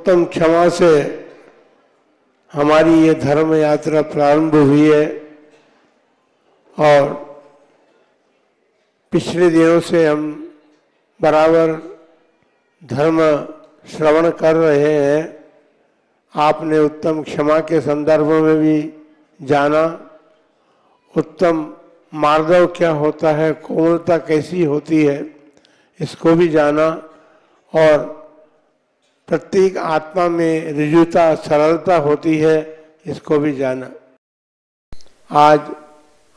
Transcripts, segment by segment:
उत्तम क्षमा से हमारी ये धर्म यात्रा प्रारंभ हुई है और पिछले दिनों से हम बराबर धर्म श्रवण कर रहे हैं। आपने उत्तम क्षमा के संदर्भ में भी जाना, उत्तम मार्दव क्या होता है, कोमलता कैसी होती है, इसको भी जाना और प्रत्येक आत्मा में ऋजुता सरलता होती है, इसको भी जाना। आज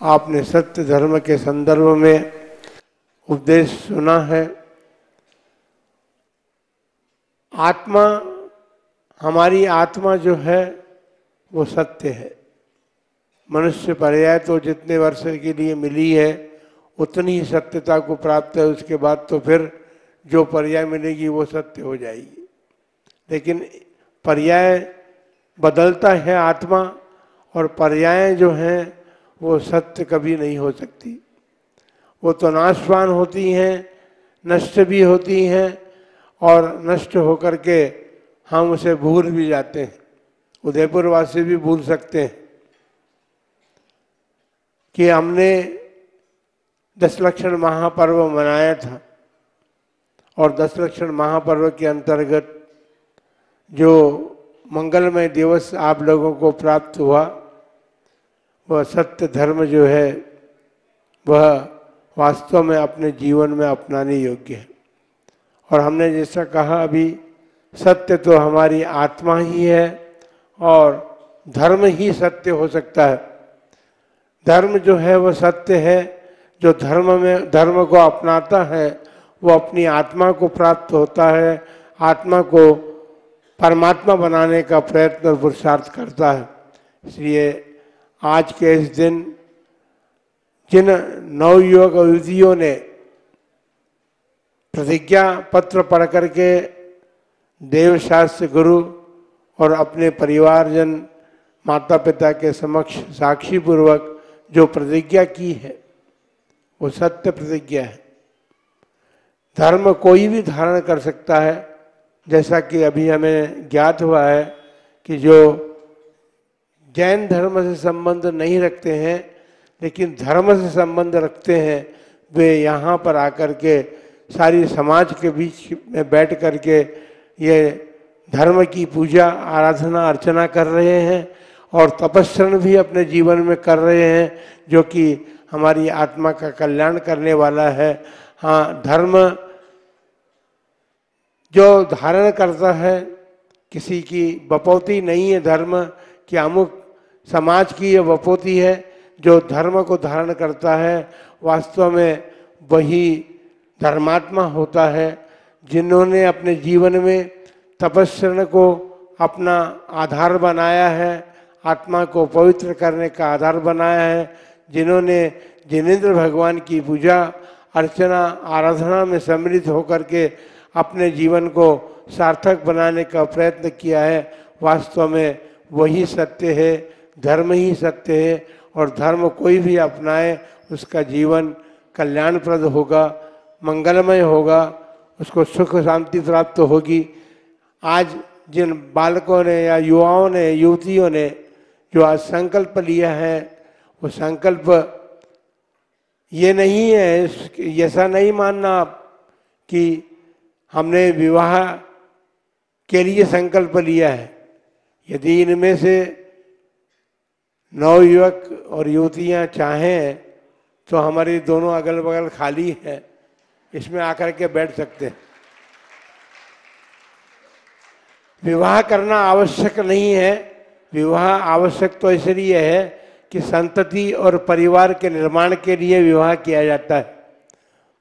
आपने सत्य धर्म के संदर्भ में उपदेश सुना है। आत्मा, हमारी आत्मा जो है वो सत्य है। मनुष्य पर्याय तो जितने वर्ष के लिए मिली है उतनी ही सत्यता को प्राप्त है, उसके बाद तो फिर जो पर्याय मिलेगी वो सत्य हो जाएगी। लेकिन पर्याय बदलता है आत्मा, और पर्याय जो हैं वो सत्य कभी नहीं हो सकती। वो तो नाशवान होती हैं, नष्ट भी होती हैं, और नष्ट होकर के हम उसे भूल भी जाते हैं। उदयपुर वासी भी भूल सकते हैं कि हमने 10 लक्षण महापर्व मनाया था, और 10 लक्षण महापर्व के अंतर्गत जो मंगलमय दिवस आप लोगों को प्राप्त हुआ, वह सत्य धर्म जो है वह वास्तव में अपने जीवन में अपनाने योग्य है। और हमने जैसा कहा अभी, सत्य तो हमारी आत्मा ही है और धर्म ही सत्य हो सकता है। धर्म जो है वह सत्य है। जो धर्म को अपनाता है वो अपनी आत्मा को प्राप्त होता है, आत्मा को परमात्मा बनाने का प्रयत्न और पुरुषार्थ करता है। इसलिए आज के इस दिन जिन नवयुवक और युवतियों ने प्रतिज्ञा पत्र पढ़ करके देवशास्त्र गुरु और अपने परिवारजन माता पिता के समक्ष साक्षी पूर्वक जो प्रतिज्ञा की है वो सत्य प्रतिज्ञा है। धर्म कोई भी धारण कर सकता है, जैसा कि अभी हमें ज्ञात हुआ है कि जो जैन धर्म से संबंध नहीं रखते हैं लेकिन धर्म से संबंध रखते हैं, वे यहाँ पर आकर के सारी समाज के बीच में बैठ करके ये धर्म की पूजा आराधना अर्चना कर रहे हैं और तपस्रण भी अपने जीवन में कर रहे हैं, जो कि हमारी आत्मा का कल्याण करने वाला है। हाँ, धर्म जो धारण करता है, किसी की बपौती नहीं है धर्म कि अमुक समाज की ये बपौती है। जो धर्म को धारण करता है वास्तव में वही धर्मात्मा होता है, जिन्होंने अपने जीवन में तपस्या को अपना आधार बनाया है, आत्मा को पवित्र करने का आधार बनाया है, जिन्होंने जिनेंद्र भगवान की पूजा अर्चना आराधना में सम्मिलित होकर के अपने जीवन को सार्थक बनाने का प्रयत्न किया है, वास्तव में वही सत्य है, धर्म ही सत्य है। और धर्म कोई भी अपनाए उसका जीवन कल्याणप्रद होगा, मंगलमय होगा, उसको सुख शांति प्राप्त होगी। आज जिन बालकों ने या युवाओं ने युवतियों ने जो आज संकल्प लिया है, वो संकल्प ये नहीं है, ऐसा नहीं मानना आप कि हमने विवाह के लिए संकल्प लिया है। यदि इनमें से नवयुवक और युवतियां चाहें तो हमारी दोनों अगल बगल खाली है, इसमें आकर के बैठ सकते हैं। विवाह करना आवश्यक नहीं है। विवाह आवश्यक तो इसलिए है कि संतति और परिवार के निर्माण के लिए विवाह किया जाता है,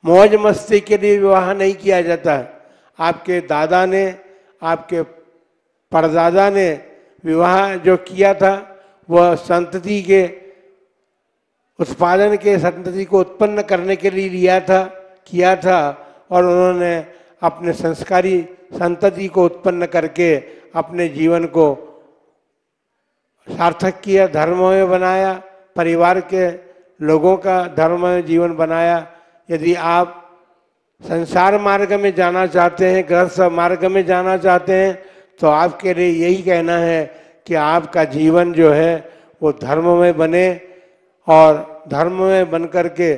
मौज मस्ती के लिए विवाह नहीं किया जाता है। आपके दादा ने, आपके परदादा ने विवाह जो किया था वह संतति के उत्पादन के, संतति को उत्पन्न करने के लिए किया था, और उन्होंने अपने संस्कारी संतति को उत्पन्न करके अपने जीवन को सार्थक किया, धर्ममय बनाया, परिवार के लोगों का धर्ममय जीवन बनाया। यदि आप संसार मार्ग में जाना चाहते हैं, गृहस्थ मार्ग में जाना चाहते हैं, तो आपके लिए यही कहना है कि आपका जीवन जो है वो धर्म में बने, और धर्म में बन करके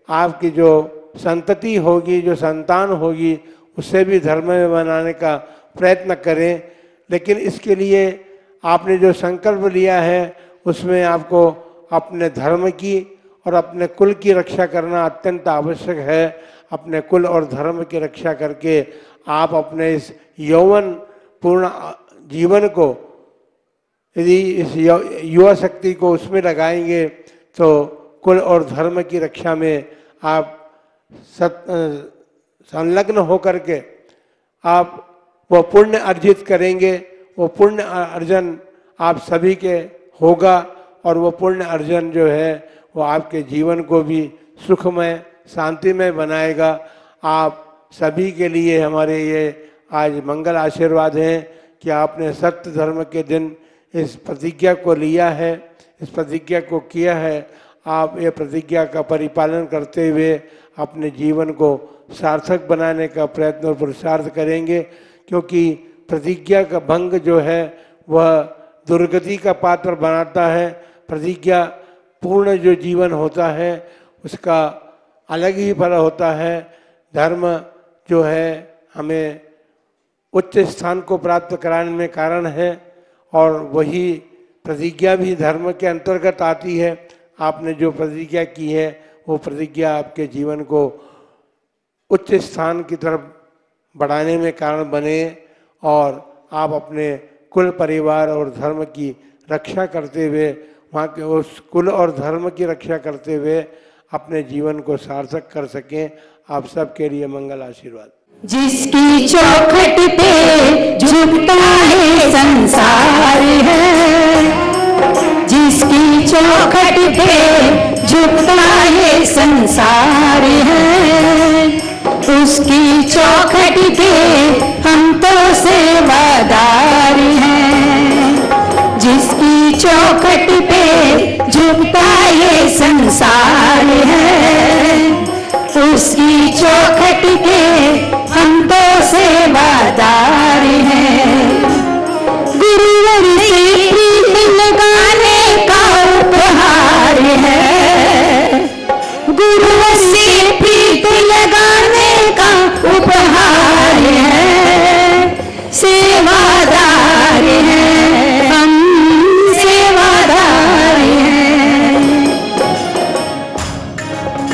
आपकी जो संतति होगी, जो संतान होगी, उसे भी धर्म में बनाने का प्रयत्न करें। लेकिन इसके लिए आपने जो संकल्प लिया है उसमें आपको अपने धर्म की और अपने कुल की रक्षा करना अत्यंत आवश्यक है। अपने कुल और धर्म की रक्षा करके आप अपने इस यौवन पूर्ण जीवन को, यदि इस युवा शक्ति को उसमें लगाएंगे तो कुल और धर्म की रक्षा में आप संलग्न होकर के आप वो पुण्य अर्जित करेंगे। वो पुण्य अर्जन आप सभी के होगा, और वो पुण्य अर्जन जो है वो आपके जीवन को भी सुखमय शांतिमय बनाएगा। आप सभी के लिए हमारे ये आज मंगल आशीर्वाद हैं कि आपने सत्य धर्म के दिन इस प्रतिज्ञा को लिया है, इस प्रतिज्ञा को किया है। आप ये प्रतिज्ञा का परिपालन करते हुए अपने जीवन को सार्थक बनाने का प्रयत्न और पुरुषार्थ करेंगे, क्योंकि प्रतिज्ञा का भंग जो है वह दुर्गति का पात्र बनाता है। प्रतिज्ञा पूर्ण जो जीवन होता है उसका अलग ही फल होता है। धर्म जो है हमें उच्च स्थान को प्राप्त कराने में कारण है, और वही प्रतिज्ञा भी धर्म के अंतर्गत आती है। आपने जो प्रतिज्ञा की है वो प्रतिज्ञा आपके जीवन को उच्च स्थान की तरफ बढ़ाने में कारण बने, और आप अपने कुल परिवार और धर्म की रक्षा करते हुए, वहाँ के उस कुल और धर्म की रक्षा करते हुए अपने जीवन को सार्थक कर सकें। आप सबके लिए मंगल आशीर्वाद। जिसकी चौखट पे झुकता है संसार है, जिसकी चौखट पे झुकता है संसार है, उसकी चौखट के हम तो सेवादार हैं। जिसकी चौखट पे झुकता है संसार है, उसकी चौखट के हम तो सेवादार हैं। गुरुवर से प्रीत लगाने का उपहार है, गुरुवर से प्रीत लगाने का उपहार है। सेवादार हैं हम, सेवादार हैं।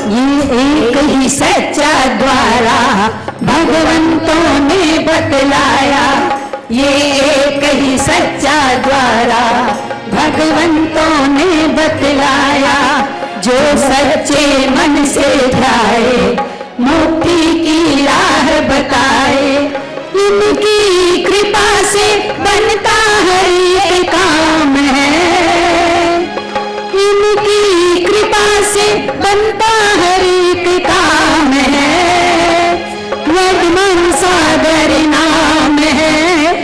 ये एक ही सच्चा द्वारा भगवंतों ने बतलाया, ये एक ही सच्चा द्वारा भगवंतों ने बतलाया। जो सच्चे मन से जाए मुक्ति की राह बताए, इनकी कृपा से बनता हर एक काम है, इनकी कृपा से बनता हर एक काम है। वर्धमान सागर नाम है,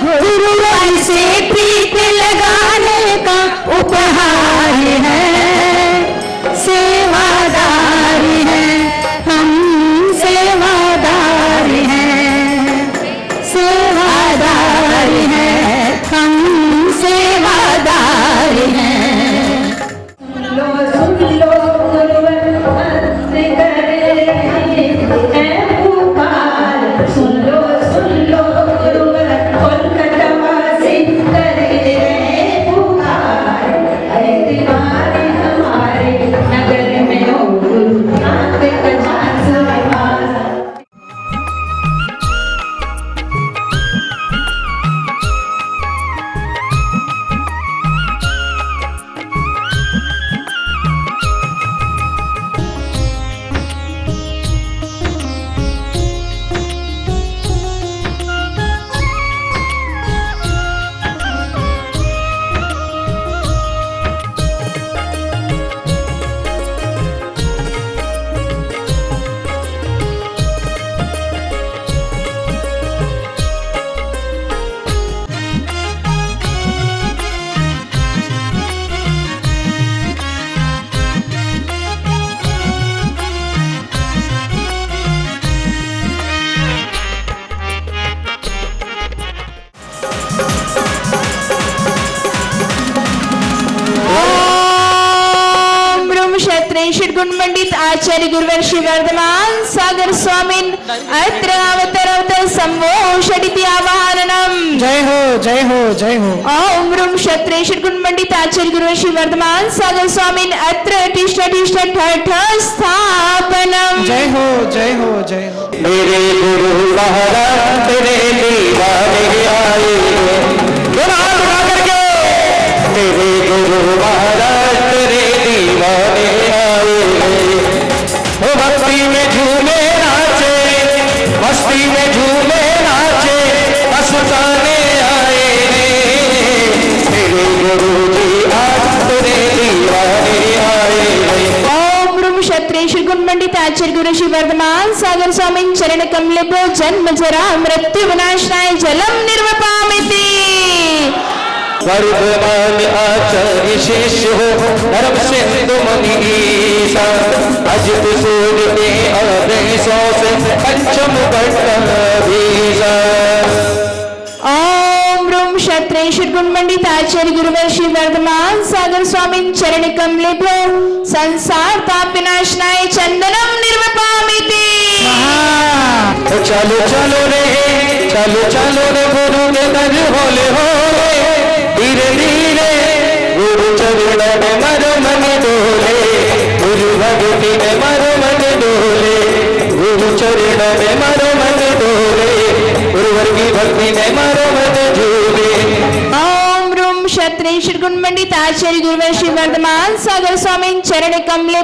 गुरुवर से प्रीत लगाने का उपहार है। सेवादार है क्षत्रिय गुण मंडित आचार्य गुरुवर श्री वर्धमान सागर स्वामी अत्र अवतरवत सम्मोषडिति आवाहनम। जय हो जय हो जय हो। ओम रूम क्षत्रिय गुण मंडित आचार्य गुरुवर श्री वर्धमान सागर स्वामी अत्र तिष्ठ तिष्ठ ठठ स्थापनम। जय हो जय हो जय हो। मेरे गुरु महाराज तेरे दीवाने आए, मेरे गुरु महाराज तेरे दीवाने आए, वो भक्ति में झूमे नाचे, मस्ती में झूमे नाचे, मस्ताने आए, मेरे गुरु जी आज तेरे दीवाने आए। ओम रूम क्षत्रिय गुण मंडित आचार्य गुरु श्री वर्धमान सागर स्वामी चरण कमले जन्म जरा मृत्यु विनाशनाय जलम निर्वपामिति। वर्धमान आचार्य शिष्य हो धर्म सिंधु मनीषा, अजित सूर्य के आदेशों से पंचम भीषा। ओम रूम क्षत्रिय गुण मंडित आचार्य गुरुवर श्री वर्धमान सागर स्वामी चरण कमले संसार ताप विनाशनाय चंदनम निर्वपामिति। चलो चलो रे चलो चलो रे गुरु के दर होले होले, धीरे धीरे गुरु चरण में मरो मन डोले, गुरु भक्ति में मरो मन डोले, गुरु चरण में मरो मन डोले, गुरुवर की भक्ति में मरो मन झूले। ओम रूम क्षत्रिय गुण मंडित आचार्य गुरुवर श्री वर्धमान सागर स्वामी चरण कमले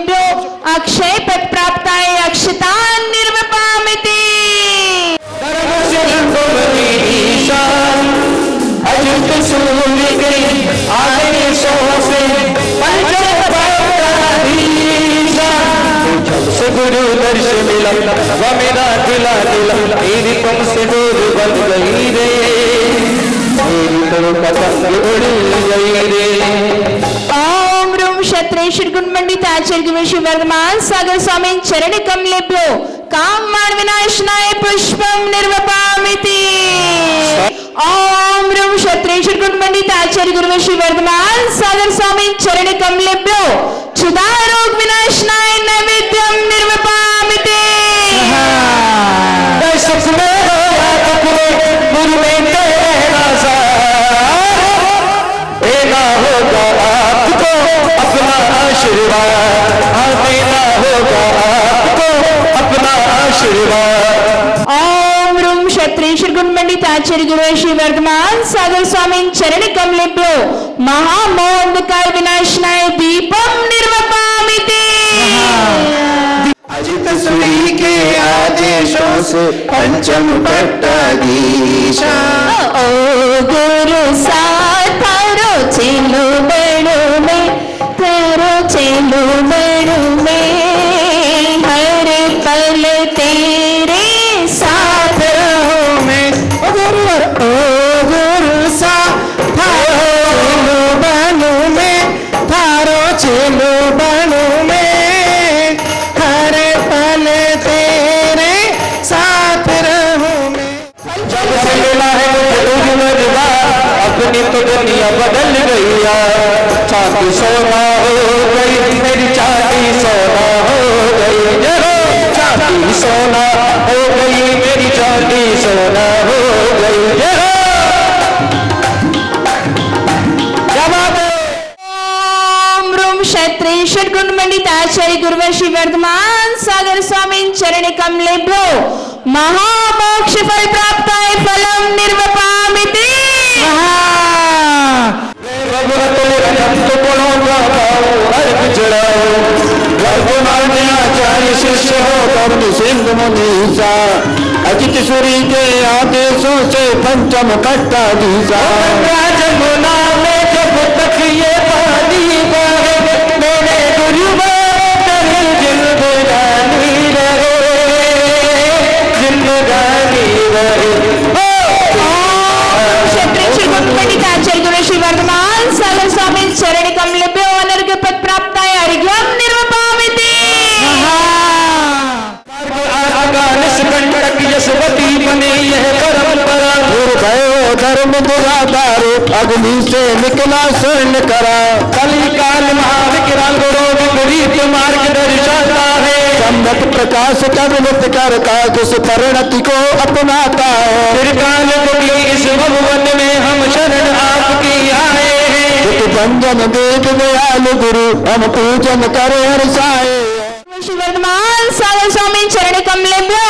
अक्षय पद प्राप्ताय अक्षतान निर्वपामिति। अजित सूर्य के आदेशों से पंचम भीषा, से गुरु दर्शन मिला वह मेरा दिला दिला, तेरी तुमसे दूर बन गई रे, मेरी तो पतंग उड़ गई रे। ओम रूम क्षत्रिय गुण मंडित आचार्य गुरु श्री वर्धमान सागर स्वामी चरण कमले काम मान विनाशनाय पुष्पम निर्वपामिति। ओम रूम क्षत्रिय गुण मंडित आचार्य गुरु श्री वर्धमान सागर स्वामी चरण कमले क्षुधा रोग विनाशनाय नैवेद्यम निर्वपामिति। गुरु में तेरा देना होगा आपको अपना आशीर्वाद, देना होगा आपको अपना आशीर्वाद। ओम रूम क्षत्रिय गुण मंडित आचार्य गुरु श्री वर्धमान सागर स्वामी चरण कमले महामोहकाल विनाशनाय दीपम निर्वपामिति। अजित सूर्य के आदेशों से पंचम भट्टाधीशा। ओ गुरु साथ थारो चेलो बड़ो में, थारो चेलो बड़ो में, हर पल तेरे साथ रहो मैं। ओ गुरु साथ थारो चेलो बनो में, थारो चेलो बनो में, हर पल तेरे साथ रहूं मैं। मिला है अपनी तो दुनिया बदल गई, चांदी सोना हो गई मेरी, चांदी सोना हो गई, चांदी सोना हो गई मेरी, चांदी सोना हो गई। ओम रूम क्षत्रिय गुण मंडित आचार्य गुरुवर श्री वर्धमान सागर स्वामी चरण कमले महामोक्ष फल प्राप्ताय फलम निर्वपामिति। शिष्य हो सिंधु मनीषा, अजित सूर्य के आदेशों से पंचम भट्टाधीशा। जमुना में जब तक ये पानी बहे, मेरे गुरु तेरी जिंदगानी रहे, जिंदगानी रहे। क्षत्रिय गुण मंडित आचार्य गुरु श्री वर्धमान सागर स्वामी चरण कमले अनर्घ पद प्राप्ताय अर्घ्यम निर्वपामिति। यशवती बने यह परंपरा, धर्म दुराधारो अग्नि से निकला स्वर्ण करा, कली काल महाविकराल गुरु विपरीत मार्ग दर्शाता है। सम्मत प्रकाश का विमुक्त कर उस परिणति को अपनाता है। त्रिकाल कोटि इस भवन में हम शरण आपकी आए हैं। बंधन वेद दयालु गुरु हम पूजन करे हर्षाए। श्री वर्धमान सागर स्वामी चरण कमलेभ्यो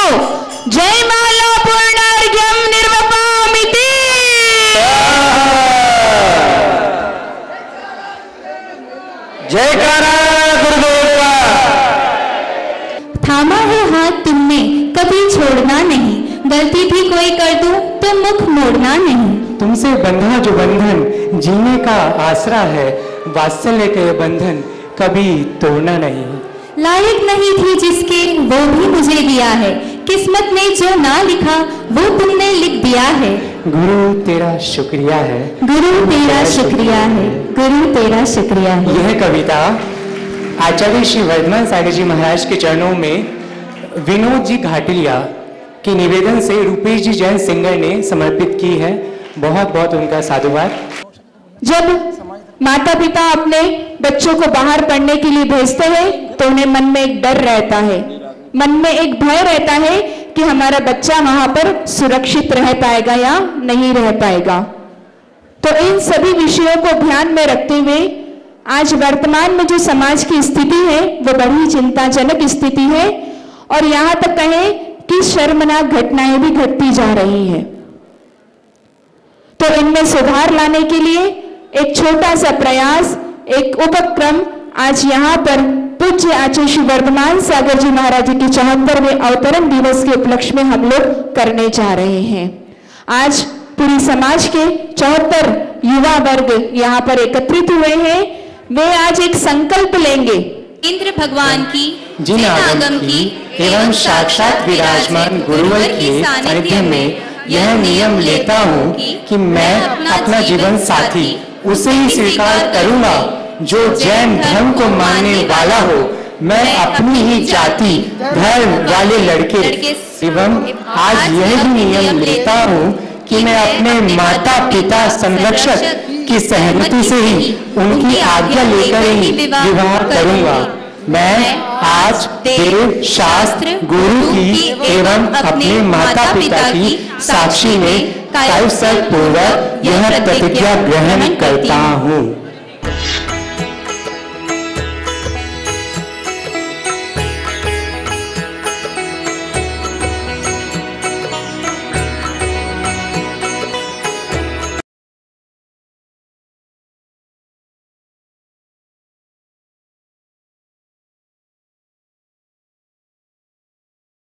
जय माला पूर्णार्घ्यम निर्वपामिति। जयकारा गुरुदेव का। थामा है हाथ तुमने कभी छोड़ना नहीं, गलती भी कोई कर दूं तो मुख मोड़ना नहीं। तुमसे बंधा जो बंधन जीने का आसरा है, वात्सल्य के बंधन कभी तोड़ना नहीं। लायक नहीं थी जिसके वो भी मुझे दिया है, किस्मत में जो ना लिखा वो तुमने लिख दिया है। गुरु तेरा शुक्रिया है, गुरु तेरा शुक्रिया है, गुरु तेरा शुक्रिया है। यह कविता आचार्य श्री वर्धमान सागर जी महाराज के चरणों में विनोद जी घाटिलिया के निवेदन से रूपेश जी जैन सिंगर ने समर्पित की है। बहुत बहुत उनका साधुवाद। जब माता पिता अपने बच्चों को बाहर पढ़ने के लिए भेजते हैं तो उन्हें मन में एक डर रहता है, मन में एक भय रहता है कि हमारा बच्चा वहां पर सुरक्षित रह पाएगा या नहीं रह पाएगा। तो इन सभी विषयों को ध्यान में रखते हुए आज वर्तमान में जो समाज की स्थिति है वो बड़ी चिंताजनक स्थिति है और यहाँ तक कहें कि शर्मनाक घटनाएं भी घटती जा रही है। तो इनमें सुधार लाने के लिए एक छोटा सा प्रयास, एक उपक्रम आज यहाँ पर पूज्य आचार्य श्री वर्धमान सागर जी महाराज के 74वें अवतरण दिवस के उपलक्ष्य में हम लोग करने जा रहे हैं। आज पूरी समाज के 74 युवा वर्ग यहाँ पर एकत्रित हुए हैं। वे आज एक संकल्प लेंगे, इंद्र भगवान की जिन आगम की एवं साक्षात विराजमान गुरुवर के सानिध्य में यह नियम लेता हूँ कि मैं अपना जीवन साथी उसे ही स्वीकार करूंगा जो जैन धर्म को मानने वाला हो। मैं अपनी ही जाति धर्म वाले लड़के एवं आज यह भी नियम लेता हूँ कि मैं अपने माता पिता संरक्षक की सहमति से ही उनकी आज्ञा लेकर ही विवाह करूंगा। मैं आज देव शास्त्र गुरु की एवं अपने माता पिता की साक्षी में कायपूर्वक यह प्रतिज्ञा ग्रहण करता हूँ।